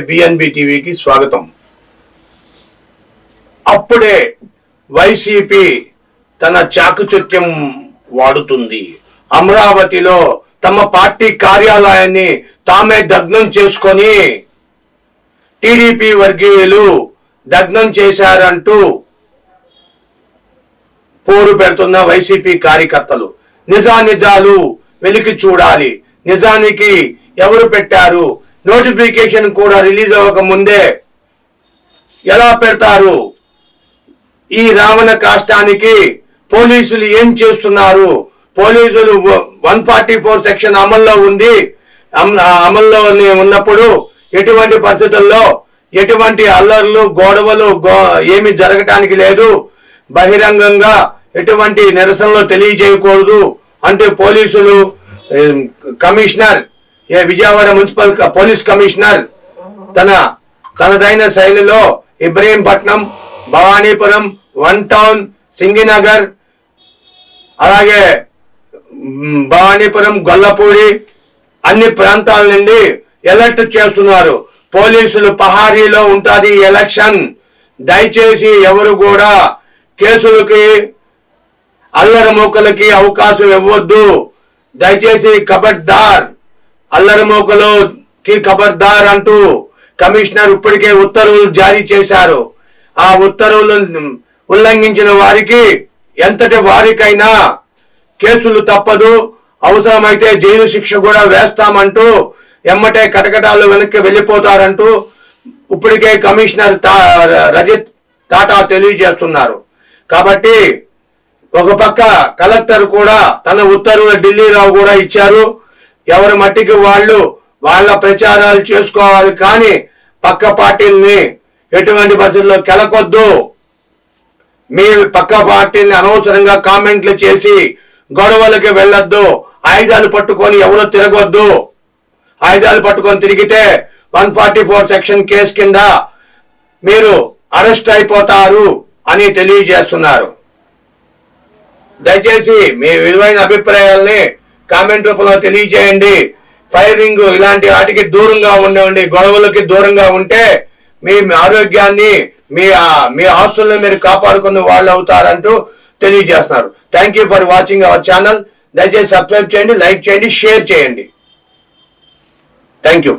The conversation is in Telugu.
బిఎన్బి టీవీకి స్వాగతం. అప్పుడే వైసీపీ తన చాకచక్యం వాడుతుంది. అమరావతిలో తమ పార్టీ కార్యాలయాన్ని తామే దగ్నం చేసుకొని టీడీపీ వర్గీయులు దగ్నం చేశారంటూ పోరు పెడుతున్న వైసీపీ కార్యకర్తలు నిజాలు వెలికి చూడాలి. నిజానికి ఎవరు పెట్టారు? నోటిఫికేషన్ కూడా రిలీజ్ అవ్వక ముందే ఎలా పెడతారు? ఈ రావణ కాష్టానికి పోలీసులు ఏం చేస్తున్నారు? పోలీసులు 144 సెక్షన్ అమల్లో ఉంది. అమల్లో ఉన్నప్పుడు ఎటువంటి పరిస్థితుల్లో ఎటువంటి అల్లర్లు గొడవలు ఏమి జరగటానికి లేదు. బహిరంగంగా ఎటువంటి నిరసనలు తెలియజేయకూడదు అంటే పోలీసులు commissioner Vijayawada municipal police commissioner తనదైన శైలిలో ఇబ్రహీంపట్నం, భవానీపురం, వన్ టౌన్, సింగినగర్, అలాగే భవానీపురం, గొల్లపూడి అన్ని ప్రాంతాల నుండి అలర్ట్ చేస్తున్నారు. పోలీసులు పహారీలో ఉంటుంది ఎలక్షన్. దయచేసి ఎవరు కూడా కేసులకి అల్లరమూకలకి అవకాశం ఇవ్వద్దు. దయచేసి ఖబర్దార్, అల్లరమూకలకి ఖబర్దార్ అంటూ కమిషనర్ ఇప్పటికే ఉత్తర్వులు జారీ చేశారు. ఆ ఉత్తర్వులను ఉల్లంఘించిన వారికి ఎంతటి వారికైనా కేసులు తప్పదు, అవసరమైతే జైలు శిక్ష కూడా వేస్తామంటూ ఎమ్మటే కటకటాలు వెనక్కి వెళ్ళిపోతారంటూ ఇప్పటికే కమిషనర్ రజిత్ టాటా తెలియజేస్తున్నారు. కాబట్టి ఒక పక్క కలెక్టర్ కూడా తన ఉత్తర్వులు ఢిల్లీరావు కూడా ఇచ్చారు. ఎవరి మట్టికి వాళ్ళ ప్రచారాలు చేసుకోవాలి, కానీ పక్క పార్టీల్ని ఎటువంటి పరిస్థితుల్లో కెలకొద్దు. మీ పక్క పార్టీని అనవసరంగా కామెంట్లు చేసి గొడవలకి వెళ్ళొద్దు. ఆయుధాలు పట్టుకొని ఎవరో తిరగొద్దు. ఆయుధాలు పట్టుకొని తిరిగితే 144 సెక్షన్ కేసు కింద మీరు అరెస్ట్ అయిపోతారు అని తెలియజేస్తున్నారు. దయచేసి మీ విలువైన అభిప్రాయాల్ని కామెంట్ రూపంలో తెలియజేయండి. ఫైరింగ్ ఇలాంటి వాటికి దూరంగా ఉండండి. గొడవలకి దూరంగా ఉంటే మీ ఆరోగ్యాన్ని మీ ఆస్తులను మీరు కాపాడుకున్న వాళ్ళు అవుతారంటూ తెలియజేస్తున్నారు. Thank you for watching our channel. దయచేసి సబ్స్క్రైబ్ చేయండి, లైక్ చేయండి, షేర్ చేయండి. Thank you.